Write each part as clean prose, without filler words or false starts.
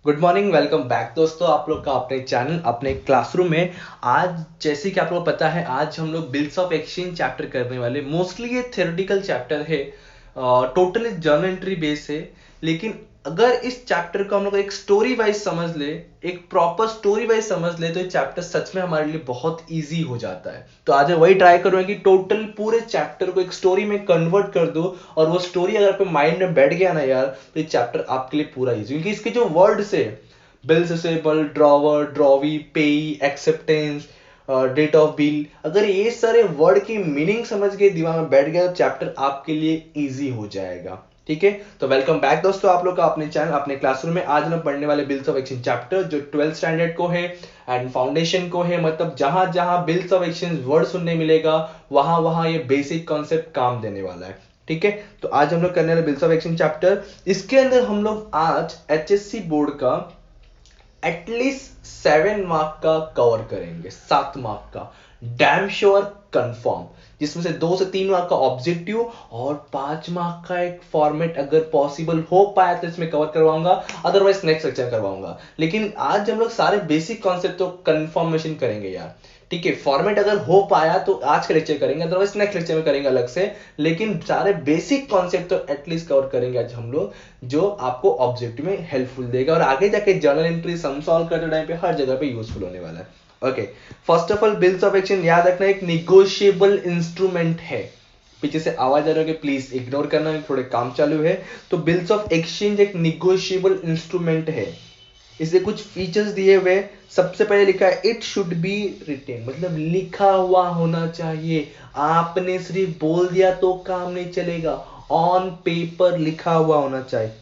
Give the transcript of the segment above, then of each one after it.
Good morning, welcome back दोस्तों आप लोग का अपने चैनल अपने क्लासरूम में। आज जैसे कि आप लोग को पता है, आज हम लोग बिल्स ऑफ एक्सचेंज चैप्टर करने वाले। मोस्टली ये थ्योरेटिकल चैप्टर है, टोटली जर्नल एंट्री बेस है। लेकिन अगर इस चैप्टर को हम लोग एक स्टोरी वाइज समझ ले, एक प्रॉपर स्टोरी वाइज समझ ले, तो ये चैप्टर सच में हमारे लिए बहुत इजी हो जाता है। तो आज मैं वही ट्राई करूंगा कि टोटल पूरे चैप्टर को एक स्टोरी में कन्वर्ट कर दो, और वो स्टोरी अगर आपके माइंड में बैठ गया ना यार, तो ये चैप्टर आपके लिए पूरा इजी। क्योंकि इसके जो वर्ड्स है, बिल्स रिसीवेबल, ड्रॉवर, ड्रॉवी, पेई, एक्सेप्टेंस, डेट ऑफ बिल, अगर ये सारे वर्ड की मीनिंग समझ के दिमाग में बैठ गया तो चैप्टर आपके लिए इजी हो जाएगा। ठीक है, तो वेलकम बैक दोस्तों आप लोग का अपने चैनल अपने क्लासरूम में। आज हम पढ़ने वाले बिल्स ऑफ एक्सचेंज चैप्टर जो 12th स्टैंडर्ड को है एंड फाउंडेशन को है। मतलब जहां जहां बिल्स ऑफ एक्सचेंज वर्ड सुनने मिलेगा, वहां वहां ये बेसिक कॉन्सेप्ट काम देने वाला है। ठीक है, तो आज हम लोग करने वाले बिल्स ऑफ एक्सचेंज चैप्टर। इसके अंदर हम लोग आज एचएससी बोर्ड का एटलीस्ट 7 मार्क का कवर करेंगे, 7 मार्क का डैम श्योर कंफर्म, जिसमें से 2 से 3 मार्क का ऑब्जेक्टिव और 5 मार्क का एक फॉर्मेट अगर पॉसिबल हो पाया तो इसमें कवर करवाऊंगा, अदरवाइज नेक्स्ट लेक्चर करवाऊंगा। लेकिन आज हम लोग सारे बेसिक कॉन्सेप्ट तो कंफर्मेशन करेंगे यार। ठीक है, फॉर्मेट अगर हो पाया तो आज का लेक्चर करेंगे, अदरवाइज नेक्स्ट लेक्चर में करेंगे अलग से। लेकिन सारे बेसिक कॉन्सेप्ट तो एटलीस्ट कवर करेंगे आज हम लोग, जो आपको ऑब्जेक्टिव में हेल्पफुल देगा और आगे जाके जर्नल एंट्री सम सॉल्व करते टाइम पे हर जगह पे यूजफुल होने वाला है। Okay, first of all bills of exchange याद रखना एक निगोशिएबल इंस्ट्रूमेंट है। पीछे से आवाज आ रही है, प्लीज इग्नोर करना, थोड़े काम चालू है। तो बिल्स ऑफ एक्सचेंज एक निगोशिएबल इंस्ट्रूमेंट है। इसे कुछ फीचर्स दिए हुए। सबसे पहले लिखा है इट शुड बी रिटेन, मतलब लिखा हुआ होना चाहिए। आपने सिर्फ बोल दिया तो काम नहीं चलेगा, ऑन पेपर लिखा हुआ होना चाहिए।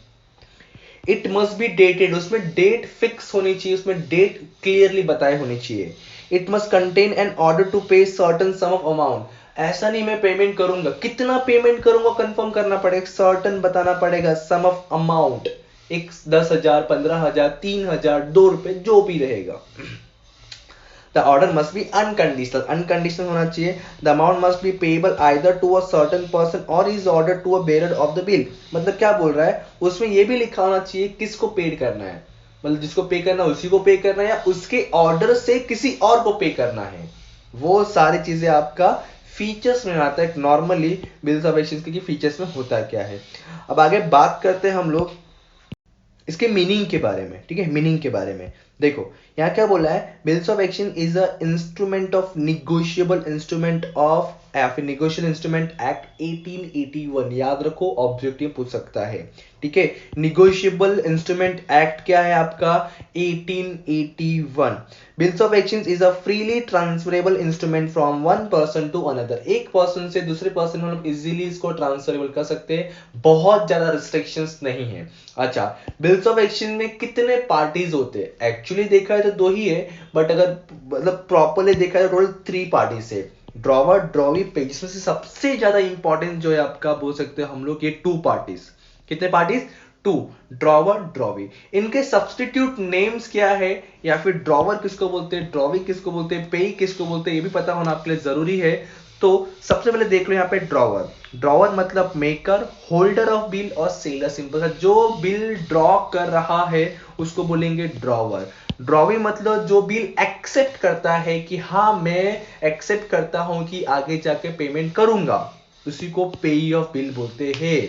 इट मस्ट बी डेटेड, उसमें डेट फिक्स होनी चाहिए, उसमें डेट क्लियरली बताए होनी चाहिए। It must contain an order to pay certain sum of amount. ऐसा नहीं मैं पेमेंट करूंगा, कितना पेमेंट करूंगा कंफर्म करना पड़ेगा, सर्टन बताना पड़ेगा, सम ऑफ अमाउंट, एक 10,000, 15,000, 3,000, 2 रुपए, जो भी रहेगा। The order must be unconditional, unconditional होना चाहिए। The amount must be payable either to a certain person or is ordered to a bearer of the bill। मतलब क्या बोल रहा है, उसमें ये भी लिखा होना चाहिए किसको पेड करना है, मतलब जिसको पे करना है उसी को पे करना है, या उसके ऑर्डर से किसी और को पे करना है। वो सारी चीजें आपका फीचर्स में आता है। नॉर्मली बिल्स ऑफ एक्सचेंज के फीचर्स में होता क्या है। अब आगे बात करते हैं हम लोग इसके मीनिंग के बारे में। ठीक है, मीनिंग के बारे में देखो यहाँ क्या बोला है, bills of exchange is a instrument of negotiable instrument of negotiable instrument act 1881। याद रखो, ऑब्जेक्टिव पूछ सकता है। ठीक है, निगोशिएबल इंस्ट्रूमेंट एक्ट क्या है आपका, 1881। Bills of exchange is a freely transferable instrument from one person to another. एक पर्सन से दूसरे पर्सन में हम इजीली इसको ट्रांसफरेबल कर सकते हैं, बहुत ज्यादा रिस्ट्रिक्शंस नहीं है। अच्छा, बिल्स ऑफ एक्सचेंज में कितने पार्टीज होते हैं? एक्चुअली देखा है तो 2 ही है, बट अगर मतलब प्रॉपरली देखा है तो टोटल 3 पार्टीज है, ड्रॉवर, ड्रॉवी, पे। जिसमें से सबसे ज्यादा इंपॉर्टेंट जो है आपका बोल सकते हैं हम लोग, ये 2 पार्टीज। कितने पार्टीज? 2, drawer, drawee. इनके सब्सटीट्यूट नेम्स क्या है, या फिर ड्रॉवर किसको बोलते हैं, ड्रॉवी किसको बोलते हैं, पे किसको बोलते हैं, ये भी पता होना आपके लिए जरूरी है। तो सबसे पहले देख लो यहाँ पे ड्रॉवर। ड्रॉवर मतलब मेकर, होल्डर ऑफ बिल और सेलर। सिंपल सा, जो बिल ड्रॉ कर रहा है उसको बोलेंगे ड्रॉवर। ड्रॉवी मतलब जो बिल एक्सेप्ट करता है कि हाँ मैं एक्सेप्ट करता हूं कि आगे जाके पेमेंट करूंगा, उसी को पेई ऑफ बिल बोलते हैं।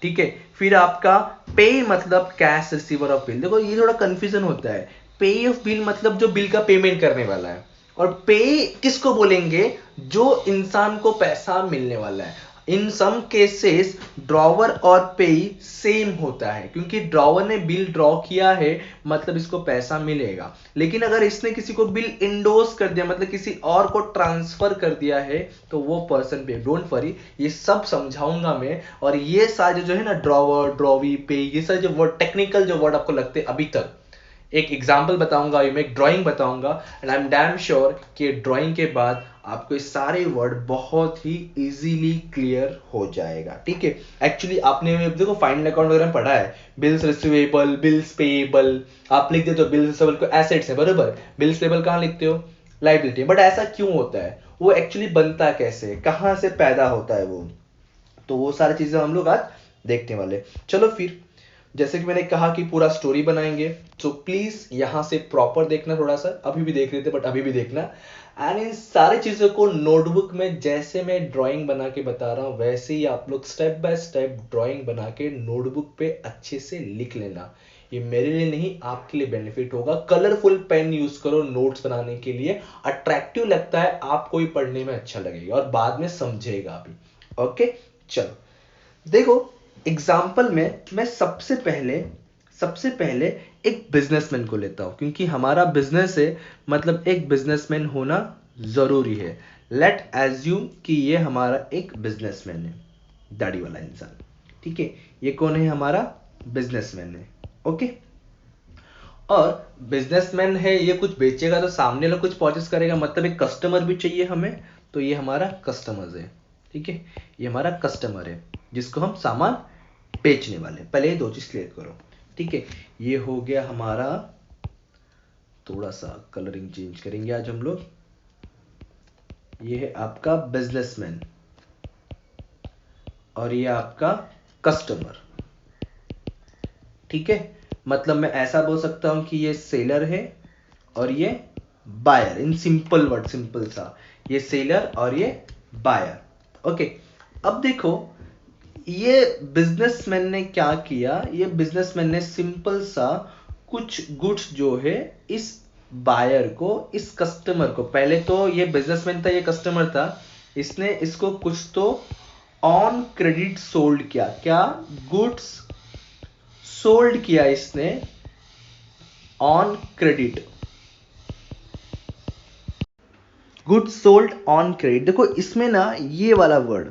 ठीक है, फिर आपका पे मतलब कैश रिसीवर ऑफ बिल। देखो ये थोड़ा कंफ्यूजन होता है, पे ऑफ बिल मतलब जो बिल का पेमेंट करने वाला है, और पे किसको बोलेंगे, जो इंसान को पैसा मिलने वाला है। इन सम केसेस ड्रॉवर और पे सेम होता है, क्योंकि ड्रॉवर ने बिल ड्रॉ किया है मतलब इसको पैसा मिलेगा। लेकिन अगर इसने किसी को बिल इंडोर्स कर दिया, मतलब किसी और को ट्रांसफर कर दिया है, तो वो पर्सन पे। डोंट वरी, ये सब समझाऊंगा मैं। और ये सारे जो है ना, ड्रॉवर, ड्रॉवी, पे, ये सारे जो वर्ड, टेक्निकल जो वर्ड आपको लगते हैं अभी तक, एक एग्जाम्पल बताऊंगा, मैं एक ड्राइंग बताऊंगा, and I am damn sure कि ड्राइंग के बाद आपको ये सारे वर्ड बहुत ही इजीली क्लियर हो जाएगा। ठीक है, एक्चुअली आपने देखो फाइनल अकाउंट वगैरह में पढ़ा है, बिल्स रिसीवेबल, बिल्स पेएबल, आप लिख देते हो बिल्स रिसीवेबल को एसेट्स है, बरोबर। बिल्स पेएबल कहाँ लिखते हो, लायबिलिटी। बट ऐसा क्यों होता है, वो एक्चुअली बनता कैसे, कहाँ से पैदा होता है वो, तो वो सारी चीजें हम लोग आज देखने वाले। चलो फिर जैसे कि मैंने कहा कि पूरा स्टोरी बनाएंगे, तो प्लीज यहाँ से प्रॉपर देखना, थोड़ा सा अभी भी देख रहे थे बट अभी भी देखना। एंड इन सारी चीजों को नोटबुक में जैसे मैं ड्राइंग बना के बता रहा हूँ वैसे ही आप लोग स्टेप बाय स्टेप ड्राइंग बना के नोटबुक पे अच्छे से लिख लेना। ये मेरे लिए नहीं, आपके लिए बेनिफिट होगा। कलरफुल पेन यूज करो नोट्स बनाने के लिए, अट्रैक्टिव लगता है, आपको भी पढ़ने में अच्छा लगेगा और बाद में समझेगा भी। ओके, चलो देखो एग्जाम्पल में मैं सबसे पहले एक बिजनेसमैन को लेता हूं, क्योंकि हमारा बिजनेस है, मतलब एक बिजनेसमैन होना जरूरी है। लेट एज्यूम कि ये हमारा एक बिजनेसमैन है, दाढ़ी वाला इंसान। ठीक है, ये कौन है? हमारा बिजनेसमैन है। ओके, और बिजनेसमैन है, ये कुछ बेचेगा तो सामने लोग कुछ परचेस करेगा, मतलब एक कस्टमर भी चाहिए हमें, तो ये हमारा कस्टमर है। ठीक है, ये हमारा कस्टमर है जिसको हम सामान बेचने वाले हैं। पहले ये दो चीज क्लियर करो। ठीक है, ये हो गया हमारा, थोड़ा सा कलरिंग चेंज करेंगे आज हम लोग। ये है आपका बिजनेसमैन और ये आपका कस्टमर। ठीक है, मतलब मैं ऐसा बोल सकता हूं कि ये सेलर है और ये buyer, in simple word, simple सा, ये सेलर और ये बायर। ओके, अब देखो ये बिजनेसमैन ने क्या किया, ये बिजनेसमैन ने सिंपल सा कुछ गुड्स जो है इस बायर को, इस कस्टमर को, पहले तो ये बिजनेसमैन था, ये कस्टमर था, इसने इसको कुछ तो ऑन क्रेडिट सोल्ड किया। क्या? गुड्स सोल्ड किया इसने on credit, goods sold on credit. देखो इसमें ना ये वाला वर्ड,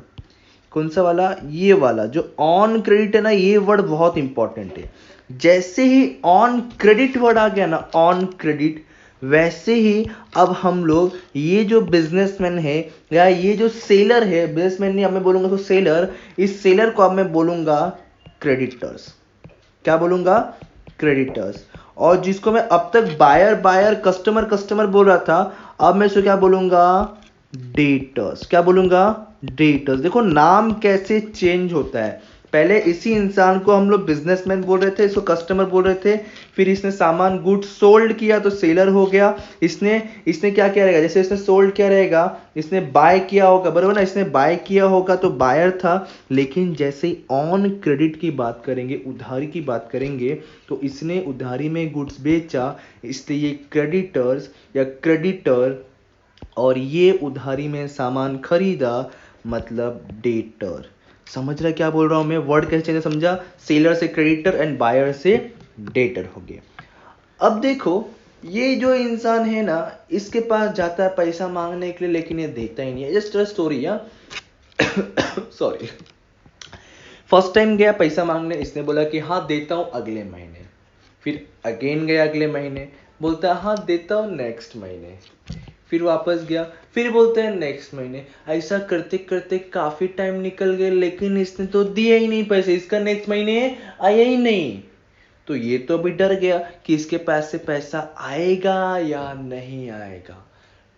कौन सा वाला? ये वाला जो ऑन क्रेडिट है ना, ये वर्ड बहुत इंपॉर्टेंट है। जैसे ही ऑन क्रेडिट वर्ड आ गया ना, ऑन क्रेडिट, वैसे ही अब हम लोग ये जो बिजनेसमैन है या ये जो सेलर है, बिजनेसमैन नहीं, अब मैं बोलूंगा तो सेलर, इस सेलर को अब मैं बोलूंगा क्रेडिटर्स। क्या बोलूंगा? क्रेडिटर्स। और जिसको मैं अब तक बायर बायर कस्टमर कस्टमर बोल रहा था, अब मैं इसको क्या बोलूंगा? डेटर्स। क्या बोलूंगा? डेटर्स। देखो नाम कैसे चेंज होता है। पहले इसी इंसान को हम लोग बिजनेसमैन बोल रहे थे, इसको कस्टमर बोल रहे थे, फिर इसने सामान गुड सोल्ड किया तो सेलर हो गया। इसने इसने क्या किया रहेगा? जैसे इसने सोल्ड किया रहेगा, इसने बाय किया होगा, बराबर ना, इसने बाय किया होगा तो बायर था। लेकिन जैसे ही ऑन क्रेडिट की बात करेंगे, उधारी की बात करेंगे, तो इसने उधारी में गुड्स बेचा, इसलिए ये क्रेडिटर्स या क्रेडिटर, और ये उधारी में सामान खरीदा, मतलब डेटर। समझ रहा क्या बोल रहा हूं मैं? वर्ड कैसे चेंज समझा? सेलर से क्रेडिटर एंड बायर से डेटर हो गए। अब देखो ये जो इंसान है ना, इसके पास जाता है पैसा मांगने के लिए, लेकिन ये देता ही नहीं है। जस्ट स्टोरी है, सॉरी। फर्स्ट टाइम गया पैसा मांगने, इसने बोला कि हाँ देता हूं अगले महीने। फिर अगेन गया अगले महीने, बोलता है हाँ देता हूं नेक्स्ट महीने। फिर वापस गया, फिर बोलते हैं नेक्स्ट महीने। ऐसा करते करते काफी टाइम निकल गया, लेकिन इसने तो दिया ही नहीं पैसे, इसका नेक्स्ट महीने आया ही नहीं। तो ये तो अभी डर गया कि इसके पास से पैसा आएगा या नहीं आएगा,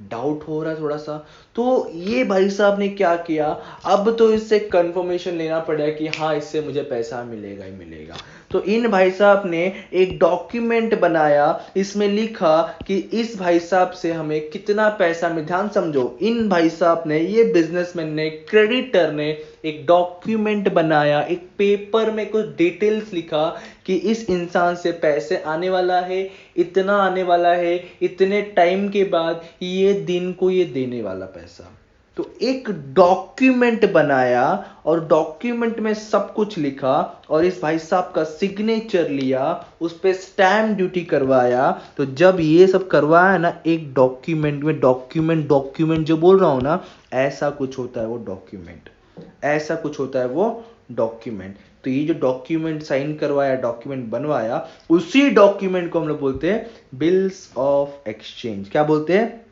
डाउट हो रहा है थोड़ा सा। तो ये भाई साहब ने क्या किया, अब तो इससे कंफर्मेशन लेना पड़ेगा कि हाँ इससे मुझे पैसा मिलेगा ही मिलेगा। तो इन भाई साहब ने एक डॉक्यूमेंट बनाया, इसमें लिखा कि इस भाई साहब से हमें कितना पैसा मिले। ध्यान समझो, इन भाई साहब ने, ये बिजनेसमैन ने, क्रेडिटर ने एक डॉक्यूमेंट बनाया, एक पेपर में कुछ डिटेल्स लिखा कि इस इंसान से पैसे आने वाला है, इतना आने वाला है, इतने टाइम के बाद ये दिन को ये देने वाला पैसा। तो एक डॉक्यूमेंट बनाया और डॉक्यूमेंट में सब कुछ लिखा, और इस भाई साहब का सिग्नेचर लिया, उस पे स्टैम्प ड्यूटी करवाया। तो जब ये सब करवाया ना एक डॉक्यूमेंट में, डॉक्यूमेंट जो बोल रहा हूं ना, ऐसा कुछ होता है वो डॉक्यूमेंट, ऐसा कुछ होता है वो डॉक्यूमेंट। तो ये जो डॉक्यूमेंट साइन करवाया, डॉक्यूमेंट बनवाया, उसी डॉक्यूमेंट को हम लोग बोलते हैं बिल्स ऑफ एक्सचेंज। क्या बोलते हैं?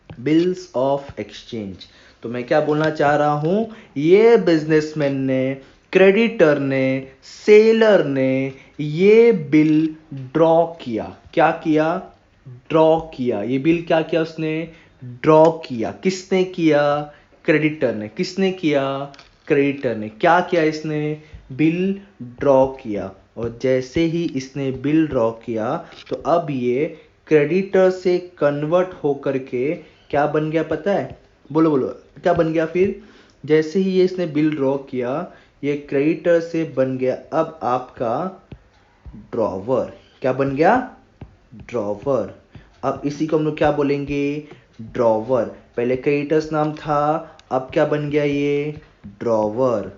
Bills of exchange. तो मैं क्या बोलना चाह रहा हूं, ये बिजनेसमैन ने, क्रेडिटर ने, सेलर ने ये बिल ड्रॉ किया। क्या किया? ड्रॉ किया। ये बिल क्या किया उसने? ड्रॉ किया। किसने किया? क्रेडिटर ने। किसने किया? क्रेडिटर ने। क्या किया इसने? बिल ड्रॉ किया। और जैसे ही इसने बिल ड्रॉ किया तो अब ये क्रेडिटर से कन्वर्ट होकर के क्या बन गया पता है? बोलो बोलो, क्या बन गया फिर? जैसे ही ये इसने बिल ड्रॉ किया ये क्रेडिटर से बन गया अब आपका ड्रॉवर। क्या बन गया? ड्रॉवर। अब इसी को हम लोग क्या बोलेंगे? ड्रॉवर। पहले क्रेडिटर्स नाम था, अब क्या बन गया ये? ड्रॉवर।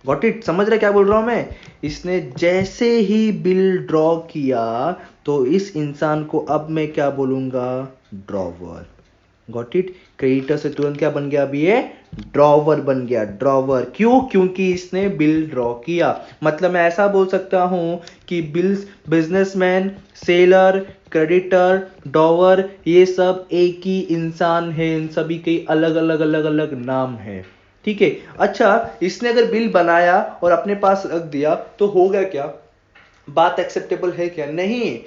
Got it? समझ रहे क्या बोल रहा हूं मैं? इसने जैसे ही बिल ड्रॉ किया तो इस इंसान को अब मैं क्या बोलूंगा? ड्रॉवर। Got it? क्रेडिटर से तुरंत क्या बन गया? अभी ये ड्रॉवर बन गया। ड्रॉवर क्यों? क्योंकि इसने बिल ड्रॉ किया। मतलब मैं ऐसा बोल सकता हूं कि bills, businessman, seller, creditor, drawer ये सब एक ही इंसान है। इन सभी के अलग अलग अलग अलग नाम है। ठीक है। अच्छा, इसने अगर बिल बनाया और अपने पास रख दिया तो होगा क्या? बात एक्सेप्टेबल है क्या? नहीं।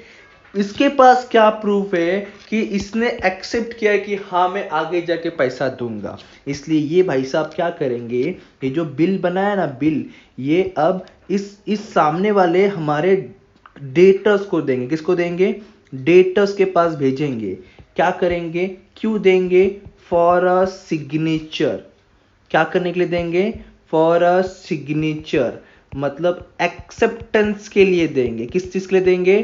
इसके पास क्या प्रूफ है कि इसने एक्सेप्ट किया कि हाँ मैं आगे जाके पैसा दूंगा? इसलिए ये भाई साहब क्या करेंगे, ये जो बिल बनाया ना बिल, ये अब इस सामने वाले हमारे डेटर्स को देंगे। किसको देंगे? डेटर्स के पास भेजेंगे। क्या करेंगे? क्यों देंगे? For a signature. क्या करने के लिए देंगे? For a signature. मतलब एक्सेप्टेंस के लिए देंगे। किस चीज के लिए देंगे?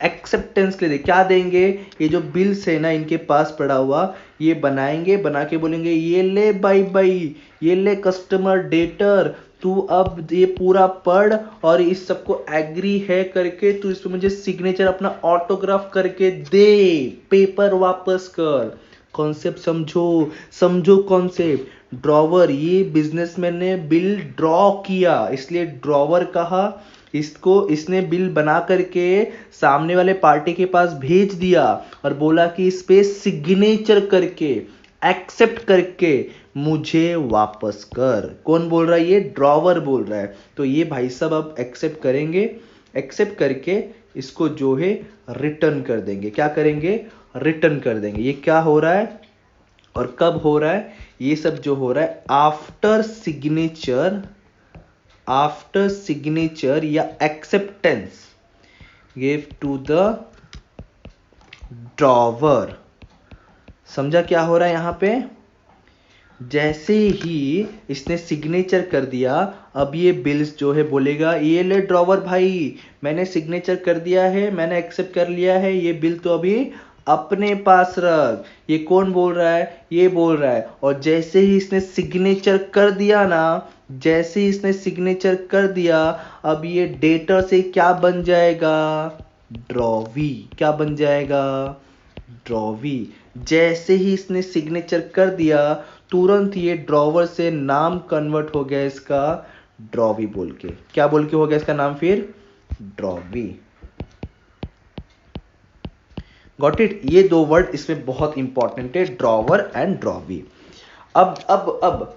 एक्सेप्टेंस के लिए। क्या देंगे? ये जो बिल्स है ना इनके पास पड़ा हुआ, ये बनाएंगे, बना के बोलेंगे ये ले बाई बाई, ये ले कस्टमर डेटर, तू अब ये पूरा पढ़ और इस सबको एग्री है करके तू इस पे मुझे सिग्नेचर अपना ऑटोग्राफ करके दे, पेपर वापस कर। कॉन्सेप्ट समझो, समझो कॉन्सेप्ट। ड्रॉवर, ये बिजनेसमैन ने बिल ड्रॉ किया इसलिए ड्रॉवर कहा। इसको इसने बिल बना करके सामने वाले पार्टी के पास भेज दिया और बोला कि इस पे सिग्नेचर करके, एक्सेप्ट करके मुझे वापस कर। कौन बोल रहा है? ये ड्रॉवर बोल रहा है। तो ये भाई साहब अब एक्सेप्ट करेंगे, एक्सेप्ट करके इसको जो है रिटर्न कर देंगे। क्या करेंगे? रिटर्न कर देंगे। ये क्या हो रहा है और कब हो रहा है? ये सब जो हो रहा है आफ्टर सिग्नेचर, आफ्टर सिग्नेचर या acceptance give to the drawer. समझा क्या हो रहा है यहां पे? जैसे ही इसने सिग्नेचर कर दिया अब ये बिल्स जो है बोलेगा ये ले ड्रॉवर भाई, मैंने सिग्नेचर कर दिया है, मैंने एक्सेप्ट कर लिया है, ये बिल तो अभी अपने पास रख। ये कौन बोल रहा है? ये बोल रहा है। और जैसे ही इसने सिग्नेचर कर दिया ना, जैसे ही इसने सिग्नेचर कर दिया अब ये डेटर से क्या बन जाएगा? ड्रॉवी। क्या बन जाएगा? ड्रॉवी। जैसे ही इसने सिग्नेचर कर दिया तुरंत ये ड्रॉवर से नाम कन्वर्ट हो गया इसका ड्रॉवी बोल के। क्या बोल के हो गया इसका नाम फिर? ड्रॉवी। Got it? ये दो वर्ड इसमें बहुत इंपॉर्टेंट है, ड्रॉवर एंड ड्रॉवी। अब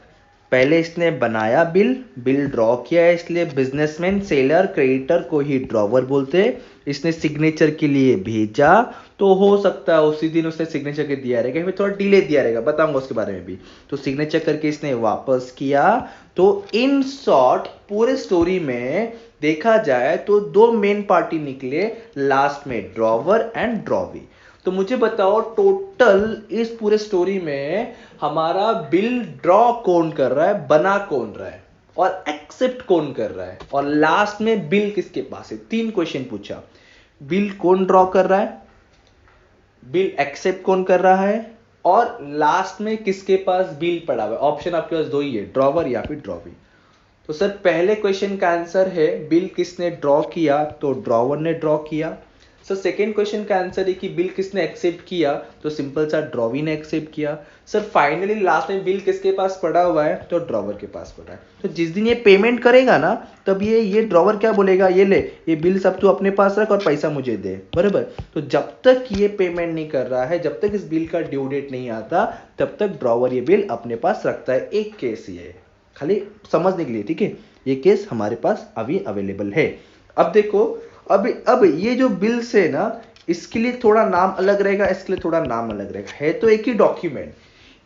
पहले इसने बनाया बिल, बिल ड्रॉ किया है इसलिए बिजनेसमैन, सेलर, क्रेडिटर को ही ड्रॉवर बोलते हैं। इसने सिग्नेचर के लिए भेजा तो हो सकता है उसी दिन उसने सिग्नेचर के दिया रहेगा, थोड़ा डिले दिया रहेगा, बताऊंगा उसके बारे में भी। तो सिग्नेचर करके इसने वापस किया। तो इन शॉर्ट पूरे स्टोरी में देखा जाए तो दो मेन पार्टी निकले लास्ट में, ड्रॉवर एंड ड्रॉवी। तो मुझे बताओ टोटल इस पूरे स्टोरी में हमारा बिल ड्रॉ कौन कर रहा है, बना कौन रहा है और एक्सेप्ट कौन कर रहा है, और लास्ट में बिल किसके पास है? तीन क्वेश्चन पूछा। बिल कौन ड्रॉ कर रहा है, बिल एक्सेप्ट कौन कर रहा है, और लास्ट में किसके पास बिल पड़ा हुआ है? ऑप्शन आपके पास दो ही है, ड्रॉवर या फिर ड्रॉवी। तो सर पहले क्वेश्चन का आंसर है बिल किसने ड्रॉ किया, तो ड्रॉवर ने ड्रॉ किया। सर सेकेंड क्वेश्चन का आंसर है कि बिल किसने एक्सेप्ट किया, तो सिंपल सा ड्रॉवी ने एक्सेप्ट किया। सर फाइनली लास्ट में बिल किसके पास पड़ा हुआ है, तो ड्रॉवर के पास पड़ा है। तो जिस दिन ये पेमेंट करेगा ना तब ये ड्रॉवर क्या बोलेगा, ये ले ये बिल सब तू अपने पास रख और पैसा मुझे दे, बराबर। तो जब तक ये पेमेंट नहीं कर रहा है, जब तक इस बिल का ड्यू डेट नहीं आता, तब तक ड्रॉवर ये बिल अपने पास रखता है। एक केस ये है, खाली समझने के लिए, ठीक है। ये केस हमारे पास अभी अवेलेबल है। अब देखो, अब ये जो बिल्स है ना इसके लिए थोड़ा नाम अलग रहेगा, इसके लिए थोड़ा नाम अलग रहेगा, है तो एक ही डॉक्यूमेंट।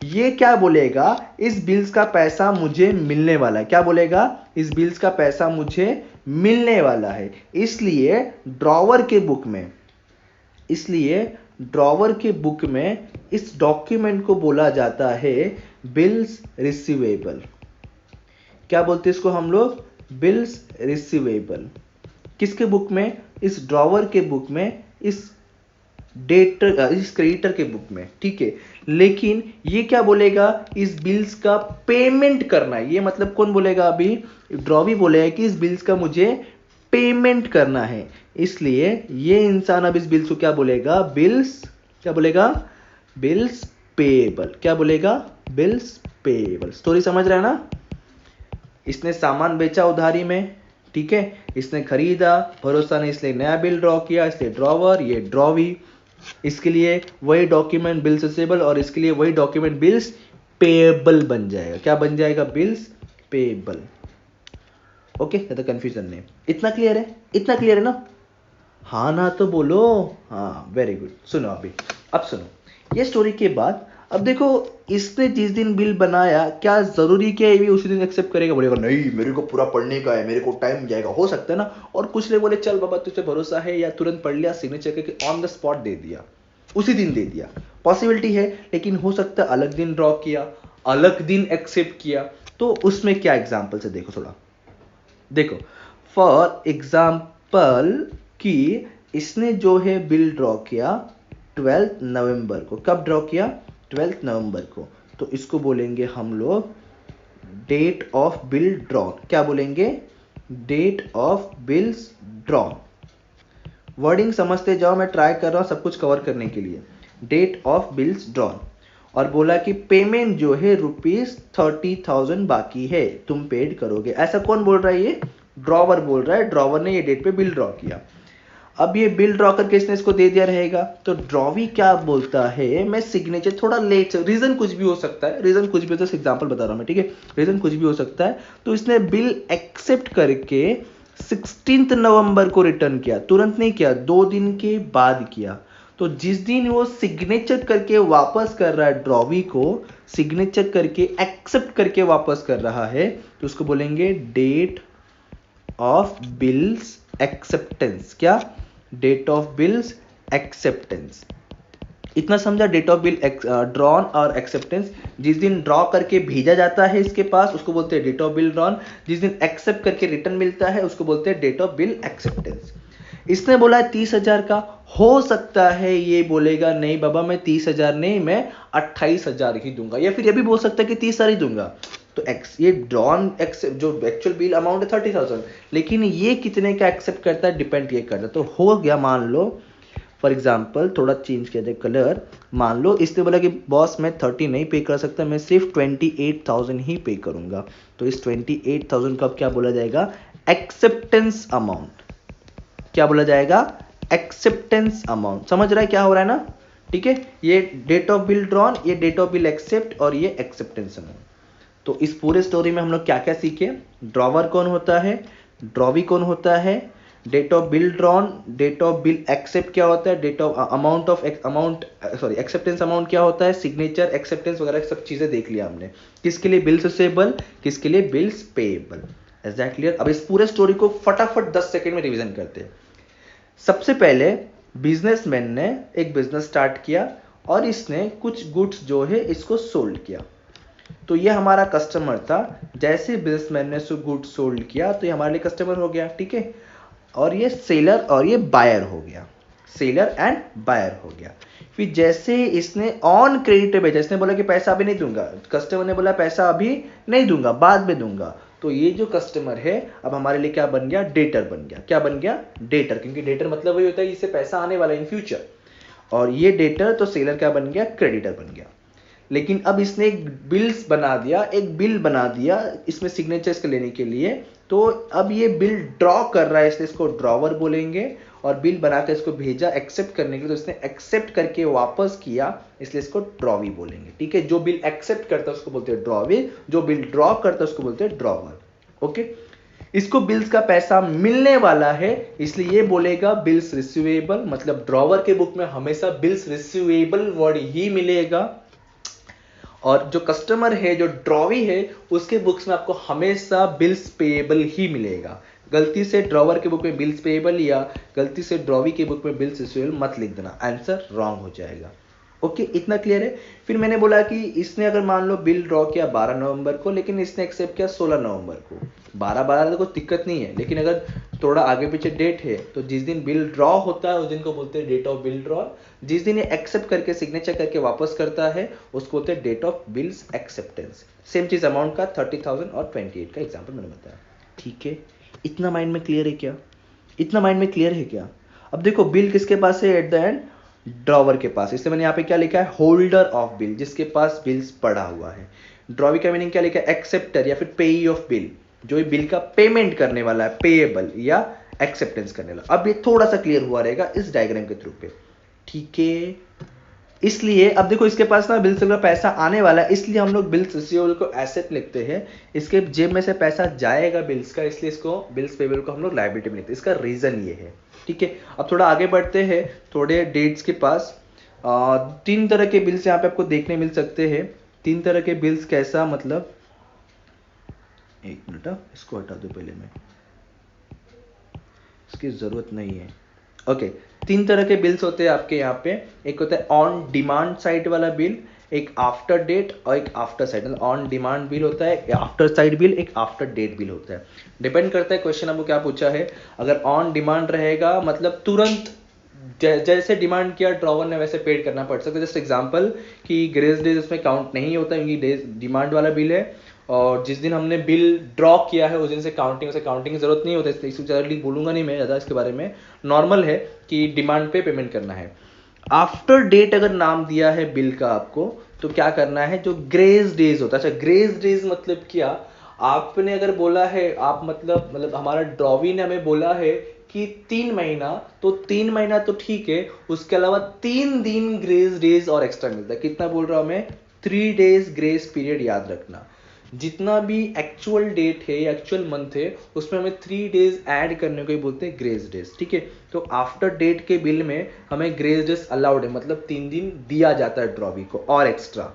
ये क्या बोलेगा, इस बिल्स का पैसा मुझे मिलने वाला है। क्या बोलेगा? इस बिल्स का पैसा मुझे मिलने वाला है, इसलिए ड्रॉवर के बुक में इस डॉक्यूमेंट को बोला जाता है बिल्स रिसीवेबल। क्या बोलते हैं इसको हम लोग? Bills receivable. किसके बुक में? इस ड्रॉवर के बुक में, इस क्रेडिटर के बुक में, ठीक है। लेकिन ये क्या बोलेगा? इस बिल्स का पेमेंट करना है। ये मतलब कौन बोलेगा? अभी ड्रॉवी बोलेगा कि इस बिल्स का मुझे पेमेंट करना है, इसलिए ये इंसान अब इस बिल्स को क्या बोलेगा? क्या बोलेगा? Bills payable. क्या बोलेगा? Bills payable. स्टोरी समझ रहे हैं ना? इसने सामान बेचा उधारी में, ठीक है, इसने खरीदा, भरोसा नहीं इसलिए नया बिल ड्रॉ किया, इसलिए ड्रॉवर, ये ड्रॉवी। इसके लिए वही डॉक्यूमेंट बिल्स रिसीवेबल और इसके लिए वही डॉक्यूमेंट बिल्स पेएबल बन जाएगा। क्या बन जाएगा? Bills payable. ओके, ज्यादा कंफ्यूजन नहीं। इतना क्लियर है? इतना क्लियर है ना? हाँ ना तो बोलो। हाँ, वेरी गुड। सुनो अभी, अब सुनो ये स्टोरी के बाद। अब देखो, इसने जिस दिन बिल बनाया, क्या जरूरी क्या है ये उसी दिन एक्सेप्ट करेगा? बोलेगा नहीं, मेरे को पूरा पढ़ने का है, मेरे को टाइम जाएगा। हो सकता है ना। और कुछ लोग बोले चल बाबा तुझे भरोसा है, या तुरंत पढ़ लिया, सिग्नेचर करके ऑन द स्पॉट दे दिया, उसी दिन दे दिया। पॉसिबिलिटी है, लेकिन हो सकता है अलग दिन ड्रॉ किया, अलग दिन एक्सेप्ट किया। तो उसमें क्या एग्जाम्पल से देखो थोड़ा। देखो, फॉर एग्जाम्पल कि इसने जो है बिल ड्रॉ किया 12 नवंबर को। कब ड्रॉ किया? 12 नवंबर को। तो इसको बोलेंगे हम लोग डेट ऑफ बिल ड्रॉन। क्या बोलेंगे? Date of bills drawn. Wording समझते जाओ, मैं ट्राई कर रहा हूं सब कुछ कवर करने के लिए। Date of bills drawn. और बोला कि पेमेंट जो है ₹30,000 बाकी है, तुम पेड करोगे। ऐसा कौन बोल रहा है? ये ड्रॉवर बोल रहा है। ड्रॉवर ने ये डेट पे बिल ड्रॉ किया। अब ये बिल ड्रॉ करके इसने इसको दे दिया रहेगा। तो ड्रॉवी क्या बोलता है? मैं सिग्नेचर थोड़ा लेट, रीजन कुछ भी हो सकता है, रीजन कुछ भी हो सकता है, एग्जांपल बता रहा हूं मैं, ठीक है, रीजन कुछ भी हो सकता है। तो इसने बिल एक्सेप्ट करके 16 नवंबर को रिटर्न किया। तुरंत नहीं किया, 2 दिन के बाद किया। तो जिस दिन वो सिग्नेचर करके वापस कर रहा है, ड्रॉवी को सिग्नेचर करके एक्सेप्ट करके वापस कर रहा है, तो उसको बोलेंगे डेट ऑफ बिल्स एक्सेप्टेंस। क्या? Date of bills acceptance. इतना समझा? डेट ऑफ बिल ड्रॉन और एक्सेप्टेंस। जिस दिन ड्रॉ करके भेजा जाता है इसके पास, उसको बोलते हैं डेट ऑफ बिल ड्रॉन। जिस दिन एक्सेप्ट करके रिटर्न मिलता है, उसको बोलते हैं डेट ऑफ बिल एक्सेप्टेंस। इसने बोला है 30,000 का। हो सकता है ये बोलेगा नहीं बाबा, मैं 30,000 नहीं, मैं 28,000 ही दूंगा, या फिर ये भी बोल सकता है कि 30,000 ही दूंगा। तो ये ड्रॉन जो एक्चुअल बिल अमाउंट है 30,000, लेकिन ये कितने का एक्सेप्ट करता है, डिपेंड ये करता है। तो हो गया, मान लो फॉर एग्जाम्पल, थोड़ा चेंज किया जाए कलर। मान लो इसने बोला कि बॉस मैं 30 नहीं पे कर सकता, मैं सिर्फ 28,000 ही पे करूंगा। तो इस 28,000 का क्या बोला जाएगा? Acceptance amount. क्या बोला जाएगा? Acceptance amount. समझ रहा है क्या हो रहा है ना? ठीक है, ये डेट ऑफ बिल ड्रॉन, ये डेट ऑफ बिल एक्सेप्ट, और ये एक्सेप्टेंस अमाउंट। तो इस पूरे स्टोरी में हम लोग क्या क्या सीखे? ड्रॉवर कौन होता है, ड्रॉवी कौन होता है, date of bill drawn, date of bill accept क्या होता है, डेट ऑफ एक्सेप्टेंस अमाउंट क्या होता है, सिग्नेचर, एक्सेप्टेंस वगैरह सब चीजें देख लिया हमने। किसके लिए बिल्स रिसीवेबल, किसके लिए bills payable. Is that clear? अब इस पूरे स्टोरी को फटाफट 10 सेकंड में रिवीजन करते हैं। सबसे पहले बिजनेसमैन ने एक बिजनेस स्टार्ट किया और इसने कुछ गुड्स जो है इसको सोल्ड किया। तो ये हमारा कस्टमर था। जैसे बिजनेसमैन ने गुड्स सोल्ड किया तो ये हमारे लिए कस्टमर हो गया, ठीक है। और ये सेलर और ये बायर हो गया, सेलर एंड बायर हो गया। फिर जैसे इसने ऑन क्रेडिट भेजा, इसने बोला कि पैसा अभी नहीं दूंगा, कस्टमर ने बोला पैसा अभी नहीं दूंगा, बाद में दूंगा। तो ये जो कस्टमर है अब हमारे लिए क्या बन गया? डेटर बन गया। क्या बन गया? डेटर। क्योंकि डेटर मतलब वही होता है इससे पैसा आने वाला इन फ्यूचर। और ये डेटर, तो सेलर क्या बन गया? क्रेडिटर बन गया। लेकिन अब इसने एक बिल्स बना दिया, एक बिल बना दिया इसमें सिग्नेचर्स के लेने के लिए। तो अब ये बिल ड्रॉ कर रहा है, इसलिए इसको ड्रॉवर बोलेंगे। और बिल बनाकर इसको भेजा एक्सेप्ट करने के लिए, तो इसने एक्सेप्ट करके वापस किया, इसलिए इसको ड्रॉवी बोलेंगे, ठीक है। जो बिल एक्सेप्ट करता है उसको बोलते हैं ड्रॉवी, जो बिल ड्रॉ करता है उसको बोलते हैं ड्रॉवर। ओके, इसको बिल्स का पैसा मिलने वाला है, इसलिए ये बोलेगा बिल्स रिसीवेबल। मतलब ड्रॉवर के बुक में हमेशा बिल्स रिसीवेबल वर्ड ही मिलेगा। और जो कस्टमर है, जो ड्रॉवी है, उसके बुक्स में आपको हमेशा बिल्स पेएबल ही मिलेगा। गलती से ड्रॉवर के बुक में बिल्स पेएबल या गलती से ड्रॉवी के बुक में बिल्स रिसीवेबल मत लिख देना, आंसर रॉन्ग हो जाएगा। ओके, इतना क्लियर है। फिर मैंने बोला कि इसने अगर मान लो बिल ड्रॉ किया 12 नवंबर को, लेकिन इसने एक्सेप्ट किया 16 नवंबर को। 12 तो कोई दिक्कत नहीं है, लेकिन अगर थोड़ा आगे पीछे डेट है तो जिस दिन बिल ड्रॉ होता है उस दिन को बोलते हैं डेट ऑफ बिल ड्रॉ। जिस दिन ये एक्सेप्ट करके सिग्नेचर करके वापस करता है उसको बोलते हैं date of bills acceptance. Same चीज अमाउंट का 30,000 और 28 का एग्जाम्पल मैंने बताया। ठीक है, इतना माइंड में क्लियर है क्या? इतना माइंड में क्लियर है क्या? अब देखो बिल किसके पास है एट द एंड? ड्रॉवर के पास। इसलिए मैंने यहाँ पे क्या लिखा है? होल्डर ऑफ बिल, जिसके पास बिल्स पड़ा हुआ है। ड्रॉवी का मीनिंग क्या लिखा है? एक्सेप्टर या फिर पेई ऑफ बिल, जो ये बिल का पेमेंट करने वाला है, पेएबल या एक्सेप्टेंस करने वाला। अब ये थोड़ा सा क्लियर हुआ रहेगा इस डायग्राम के थ्रू पे। ठीक है, इसलिए अब देखो इसके पास ना बिल्स का पैसा आने वाला है, इसलिए हम लोग बिल्स रिसीवेबल को एसेट लिखते हैं। इसके जेब में से पैसा जाएगा बिल्स का, इसलिए इसको बिल्स पेएबल को हम लोग लायबिलिटी में लिखते हैं। इसका रीजन ये है। ठीक है, अब थोड़ा आगे बढ़ते हैं, थोड़े डेट्स के पास। 3 तरह के बिल्स यहाँ पे आपको देखने मिल सकते हैं। 3 तरह के बिल्स कैसा, मतलब एक मिनट, इसको हटा दो पहले, मैं इसकी जरूरत नहीं है। ओके, 3 तरह के बिल्स होते हैं आपके यहाँ पे। एक होता है ऑन डिमांड साइड वाला बिल, एक आफ्टर डेट और एक after side. On demand bill होता है, आफ्टर साइड बिल, एक आफ्टर डेट बिल होता है। डिपेंड करता है क्वेश्चन आपको क्या पूछा है। अगर ऑन डिमांड रहेगा मतलब तुरंत जैसे डिमांड किया ड्रॉवर ने वैसे पेड करना पड़ सकता है। जस्ट एग्जांपल कि ग्रेस डेज उसमें काउंट नहीं होता क्योंकि डिमांड वाला बिल है, और जिस दिन हमने बिल ड्रॉ किया है उस दिन से काउंटिंग की जरूरत नहीं होती। इसको ज़्यादा बोलूंगा नहीं मैं ज़्यादा इसके बारे में, नॉर्मल है कि डिमांड पे पेमेंट करना है। आफ्टर डेट अगर नाम दिया है बिल का आपको तो क्या करना है? जो ग्रेस डेज होता है। अच्छा, ग्रेस डेज मतलब क्या? आपने अगर बोला है, आप मतलब हमारा ड्रॉवी ने हमें बोला है कि 3 महीना, तो 3 महीना तो ठीक है, उसके अलावा 3 दिन ग्रेस डेज और एक्स्ट्रा मिलता है। कितना बोल रहा हूं मैं? 3 डेज ग्रेस पीरियड। याद रखना, जितना भी एक्चुअल डेट है या एक्चुअल मंथ है उसमें हमें 3 डेज ऐड करने को ही बोलते हैं ग्रेस डेज। ठीक है, तो आफ्टर डेट के बिल में हमें ग्रेस डेज अलाउड है, मतलब 3 दिन दिया जाता है ड्रॉवी को और एक्स्ट्रा।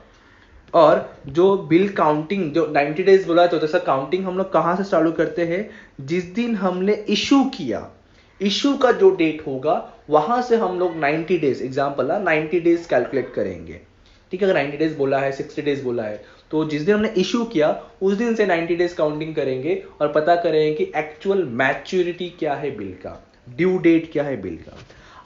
और जो बिल काउंटिंग जो 90 डेज बोला तो ऐसा काउंटिंग हम लोग कहां से चालू करते हैं? जिस दिन हमने इशू किया, इशू का जो डेट होगा वहां से हम लोग 90 डेज, एग्जाम्पल 90 डेज कैलकुलेट करेंगे। ठीक है, अगर 90 डेज बोला है, 60 डेज बोला है, तो जिस दिन हमने इशू किया उस दिन से 90 डेज काउंटिंग करेंगे और पता करेंगे कि एक्चुअल मैच्योरिटी क्या है बिल का, ड्यू डेट क्या है बिल का।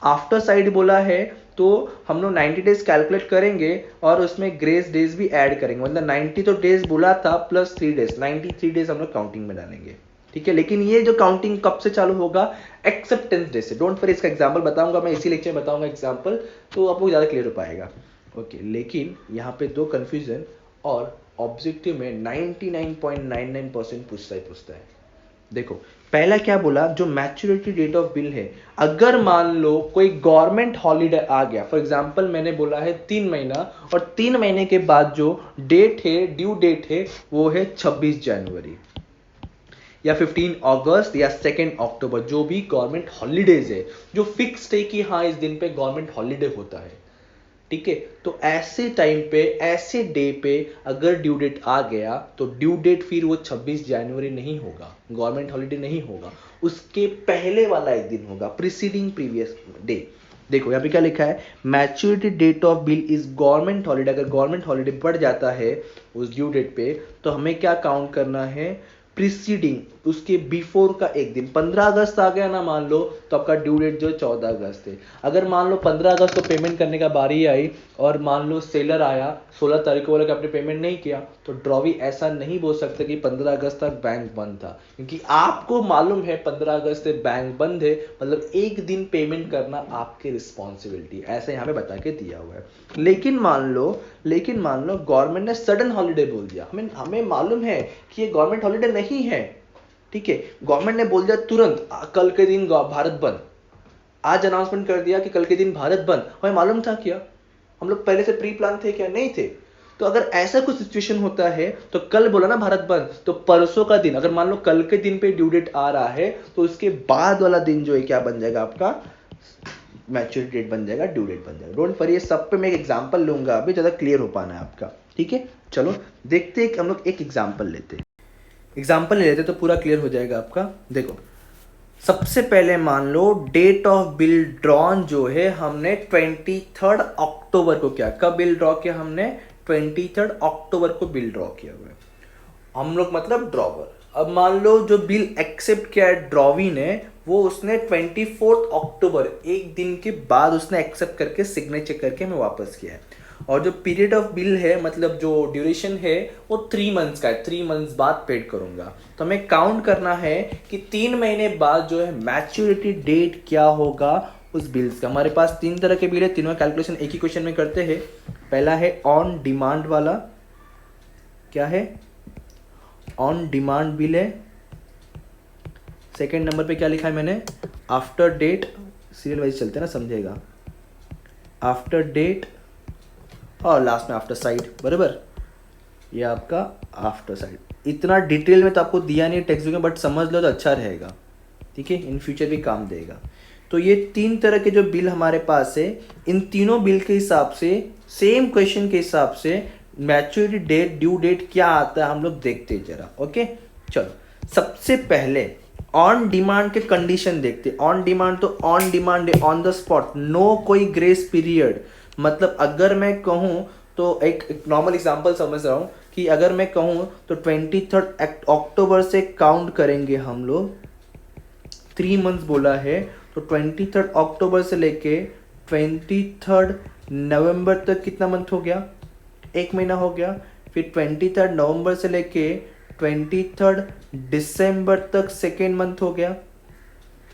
आफ्टर साइड बोला है तो हम लोग 90 डेज कैलकुलेट करेंगे और उसमें ग्रेस डेज भी ऐड करेंगे, मतलब 90 तो डेज बोला था प्लस 3 डेज, 93 डेज हम लोग काउंटिंग में डालेंगे। ठीक है, लेकिन ये जो काउंटिंग कब से चालू होगा? एक्सेप्टेंस डे से। डोंट वरी, इसका एग्जांपल बताऊंगा मैं, इसी लेक्चर में बताऊंगा एग्जांपल, तो आपको ज्यादा क्लियर हो पाएगा। ओके, लेकिन यहाँ पे 2 कंफ्यूजन, और ऑब्जेक्टिव में 99.99% पूछता है। देखो पहला क्या बोला? जो मैच्योरिटी डेट ऑफ बिल है, अगर मान लो कोई गवर्नमेंट हॉलीडे आ गया, फॉर एग्जांपल मैंने बोला है 3 महीना, और 3 महीने के बाद जो डेट है, ड्यू डेट है, वो है 26 जनवरी या 15 अगस्त या 2 अक्टूबर, जो भी गवर्नमेंट हॉलीडेज है, जो फिक्स्ड है कि हाँ इस दिन पे गवर्नमेंट हॉलीडे होता है। ठीक है, तो ऐसे टाइम पे, ऐसे डे पे अगर ड्यू डेट आ गया तो ड्यू डेट फिर वो 26 जनवरी नहीं होगा, गवर्नमेंट हॉलीडे नहीं होगा, उसके पहले वाला एक दिन होगा, प्रीसीडिंग प्रीवियस डे। देखो यहाँ पे क्या लिखा है? Maturity date of bill is government holiday. अगर गवर्नमेंट हॉलीडे बढ़ जाता है उस ड्यू डेट पे तो हमें क्या काउंट करना है? प्रीसीडिंग, उसके बिफोर का एक दिन। 15 अगस्त आ गया ना मान लो, तो आपका ड्यू डेट जो 14 अगस्त है। अगर मान लो 15 अगस्त को पेमेंट करने का बारी आई और मान लो सेलर आया 16 तारीख को बोला कि आपने पेमेंट नहीं किया, तो ड्रॉवी ऐसा नहीं बोल सकता कि 15 अगस्त तक बैंक बंद था, क्योंकि आपको मालूम है 15 अगस्त से बैंक बंद है, मतलब एक दिन पेमेंट करना आपकी रिस्पॉन्सिबिलिटी, ऐसा यहाँ पे बता के दिया हुआ है। लेकिन मान लो गवर्नमेंट ने सडन हॉलीडे बोल दिया, हमें मालूम है कि ये गवर्नमेंट हॉलीडे नहीं है। ठीक है, गवर्नमेंट ने बोल दिया तुरंत कल के दिन भारत बंद, आज अनाउंसमेंट कर दिया कि कल के दिन भारत बंद, हमें मालूम था क्या? हम लोग पहले से प्री प्लान थे क्या? नहीं थे। तो अगर ऐसा कुछ सिचुएशन होता है तो कल बोला ना भारत बंद, तो परसों का दिन, अगर मान लो कल के दिन पे ड्यू डेट आ रहा है तो उसके बाद वाला दिन जो है क्या बन जाएगा? आपका मैच्योरिटी डेट बन जाएगा, ड्यू डेट बन जाएगा। डोंट वरी, ये सब पे मैं एक एग्जांपल लूंगा, अभी ज्यादा क्लियर हो पाना है आपका। ठीक है, चलो देखते हैं, हम लोग एक एग्जांपल लेते हैं, एग्जांपल ले लेते तो पूरा क्लियर हो जाएगा आपका। देखो सबसे पहले मान लो डेट ऑफ बिल ड्रॉन जो है हमने 23 अक्टूबर को किया। कब बिल ड्रॉ किया हमने? 23 अक्टूबर को बिल ड्रॉ किया हुआ है हम लोग, मतलब ड्रॉवर। अब मान लो जो बिल एक्सेप्ट किया है ड्रॉवी ने, वो उसने 24 अक्टूबर, एक दिन के बाद उसने एक्सेप्ट करके सिग्नेचर करके हमें वापस किया है। और जो पीरियड ऑफ बिल है, मतलब जो ड्यूरेशन है, वो 3 मंथ्स का है। 3 मंथ्स बाद पेड करूंगा। तो हमें काउंट करना है कि 3 महीने बाद जो है मैच्योरिटी डेट क्या होगा उस बिल्स का। हमारे पास 3 तरह के बिल है, तीनों कैलकुलेशन एक ही क्वेश्चन में करते हैं। पहला है ऑन डिमांड वाला। क्या है? ऑन डिमांड बिल है। सेकेंड नंबर पे क्या लिखा है मैंने? After date. सीरियल वाइज चलते हैं ना, समझेगा। आफ्टर डेट और लास्ट में आफ्टर साइड, बराबर। ये आपका आफ्टर साइड। इतना डिटेल में तो आपको दिया नहीं टेक्स्ट बुक में, बट समझ लो तो अच्छा रहेगा, ठीक है, इन फ्यूचर भी काम देगा। तो ये 3 तरह के जो बिल हमारे पास है, इन तीनों बिल के हिसाब से, सेम क्वेश्चन के हिसाब से मैच्योरिटी डेट, ड्यू डेट क्या आता है हम लोग देखते हैं जरा। ओके, चलो सबसे पहले ऑन डिमांड के कंडीशन देखते। ऑन डिमांड तो ऑन डिमांड है, ऑन द स्पॉट, नो कोई ग्रेस पीरियड। मतलब अगर मैं कहूँ तो एक नॉर्मल एग्जांपल समझ रहा हूँ कि अगर मैं कहूँ तो 23 अक्टूबर से काउंट करेंगे हम लोग। 3 मंथ्स बोला है, तो 23 अक्टूबर से लेके 23 नवंबर तक कितना मंथ हो गया? 1 महीना हो गया। फिर 23 नवंबर से लेके 23 दिसंबर तक सेकेंड मंथ हो गया,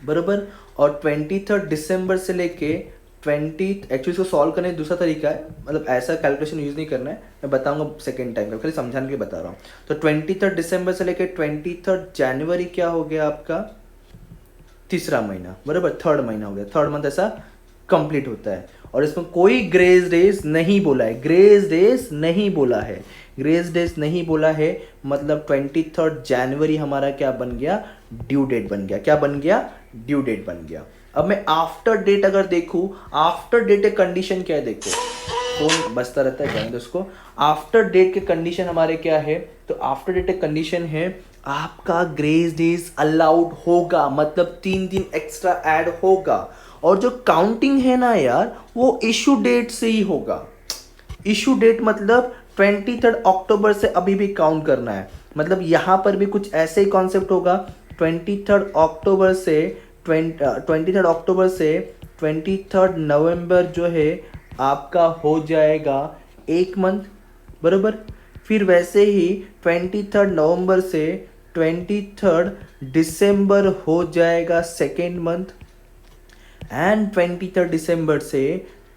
बराबर। और 23 दिसंबर से लेके 20, एक्चुअली इसको सॉल्व करने का दूसरा तरीका है, मतलब ऐसा कैलकुलेशन यूज नहीं करना है, मैं बताऊंगा सेकेंड टाइम का, खाली समझाने के लिए बता रहा हूँ। तो 23 दिसंबर से लेके 23 जनवरी क्या हो गया आपका? तीसरा महीना, बराबर। 3rd महीना हो गया, 3rd मंथ ऐसा कंप्लीट होता है। और इसमें कोई ग्रेस डेज नहीं बोला है, ग्रेस डेज नहीं बोला है, ग्रेस डेज नहीं बोला है। मतलब 23 जनवरी हमारा क्या बन गया? ड्यू डेट बन गया। क्या बन गया? ड्यू डेट बन गया। अब मैं आफ्टर डेट अगर देखूं, आफ्टर डेट के कंडीशन क्या है? देखो फोन बजता रहता है, जाने दो उसको। आफ्टर डेट के कंडीशन हमारे क्या है? तो आफ्टर डेट के कंडीशन है आपका ग्रेस डेज अलाउड होगा, मतलब 3 दिन एक्स्ट्रा ऐड होगा। और जो काउंटिंग है ना यार, वो इशू डेट से ही होगा। इशू डेट मतलब 23 अक्टूबर से अभी भी काउंट करना है। मतलब यहां पर भी कुछ ऐसे ही कॉन्सेप्ट होगा। 23 अक्टूबर से 23 अक्टूबर से 23 नवंबर जो है आपका हो जाएगा 1 मंथ, बराबर। फिर वैसे ही 23 नवंबर से 23 दिसंबर हो जाएगा सेकेंड मंथ। एंड 23 दिसंबर से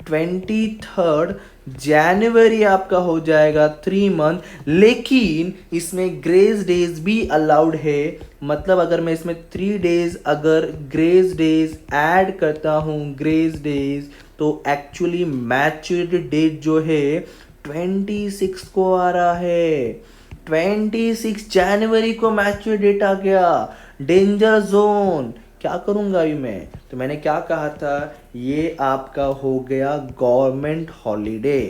23 जनवरी आपका हो जाएगा 3 मंथ। लेकिन इसमें ग्रेस डेज भी अलाउड है। मतलब अगर मैं इसमें 3 डेज अगर ग्रेस डेज ऐड करता हूँ, ग्रेस डेज, तो एक्चुअली मैच्योरिटी डेट जो है 26 को आ रहा है। 26 जनवरी को मैच्योरिटी डेट आ गया। Danger zone. क्या करूंगा अभी मैं? तो मैंने क्या कहा था, ये आपका हो गया गवर्नमेंट हॉलीडे।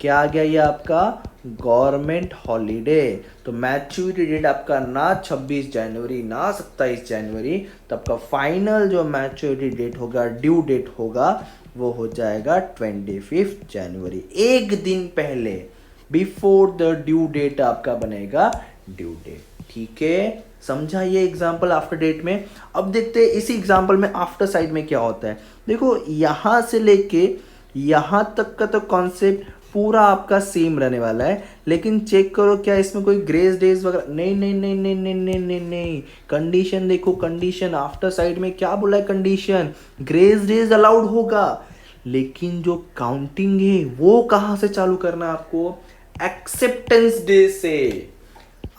क्या आ गया ये आपका? Government holiday. तो मैच्योरिटी डेट आपका ना 26 जनवरी ना 27 जनवरी, तो आपका फाइनल जो मैच्योरिटी डेट होगा, ड्यू डेट होगा, वो हो जाएगा 25 जनवरी। एक दिन पहले, बिफोर द ड्यू डेट आपका बनेगा ड्यू डेट। ठीक है, समझा ये एग्जाम्पल आफ्टर डेट में। अब देखते हैं इसी एग्जाम्पल में आफ्टर साइड में क्या होता है। देखो यहां से लेके यहां तक का तो कॉन्सेप्ट पूरा आपका सेम रहने वाला है, लेकिन चेक करो क्या इसमें कोई ग्रेस डेज वगैरह? नहीं नहीं नहीं नहीं नहीं नहीं नहीं नहीं। कंडीशन देखो, कंडीशन आफ्टर साइड में क्या बोला है? कंडीशन ग्रेस डेज अलाउड होगा, लेकिन जो काउंटिंग है वो कहां से चालू करना है आपको? एक्सेप्टेंस डे से।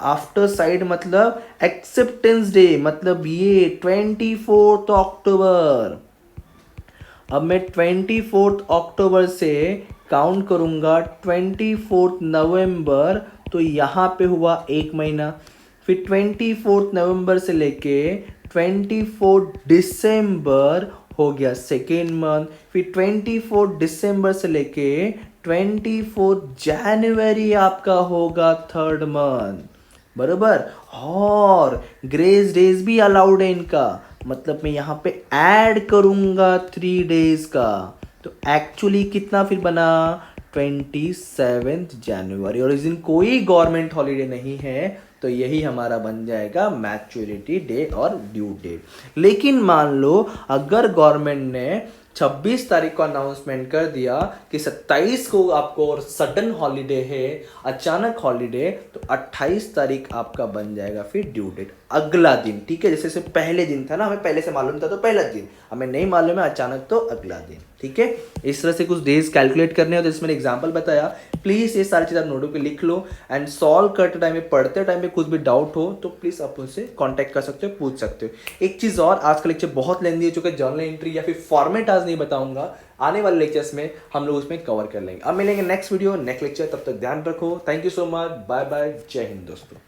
आफ्टर साइड मतलब एक्सेप्टेंस डे, मतलब ये 24 अक्टूबर। अब मैं 24 अक्टूबर से काउंट करूंगा 24 नवंबर, तो यहां पे हुआ 1 महीना। फिर 24 नवंबर से लेके 24 दिसंबर हो गया सेकेंड मंथ। फिर 24 दिसंबर से लेके 24 जनवरी आपका होगा 3rd मंथ, बरोबर। और ग्रेस डेज भी अलाउड है इनका, मतलब मैं यहाँ पे ऐड करूँगा 3 डेज का, तो एक्चुअली कितना फिर बना 27 जनवरी, और इस दिन कोई गवर्नमेंट हॉलीडे नहीं है, तो यही हमारा बन जाएगा मैच्योरिटी डे और ड्यू डेट। लेकिन मान लो अगर गवर्नमेंट ने 26 तारीख को अनाउंसमेंट कर दिया कि 27 को आपको और सडन हॉलीडे है, अचानक हॉलीडे, तो 28 तारीख आपका बन जाएगा फिर ड्यू डेट, अगला दिन। ठीक है, जैसे पहले दिन था ना, हमें पहले से मालूम था तो पहला दिन, हमें नहीं मालूम है अचानक तो अगला दिन। ठीक है, इस तरह से कुछ डेज कैलकुलेट करने हो, तो इसमें एग्जांपल बताया। प्लीज ये सारी चीज़ आप नोटबुक पे लिख लो, एंड सॉल्व करते टाइम में, पढ़ते टाइम में कुछ भी डाउट हो तो प्लीज आप उनसे कांटेक्ट कर सकते हो, पूछ सकते हो। एक चीज़ और, आज का लेक्चर बहुत लेंदी हो चुका है, जर्नल एंट्री या फिर फॉर्मेट आज नहीं बताऊंगा, आने वाले लेक्चर्स में हम लोग उसमें कवर कर लेंगे। अब मिलेंगे नेक्स्ट वीडियो नेक्स्ट लेक्चर, तब तक ध्यान रखो। Thank you so much, bye bye, जय हिंद दोस्तों।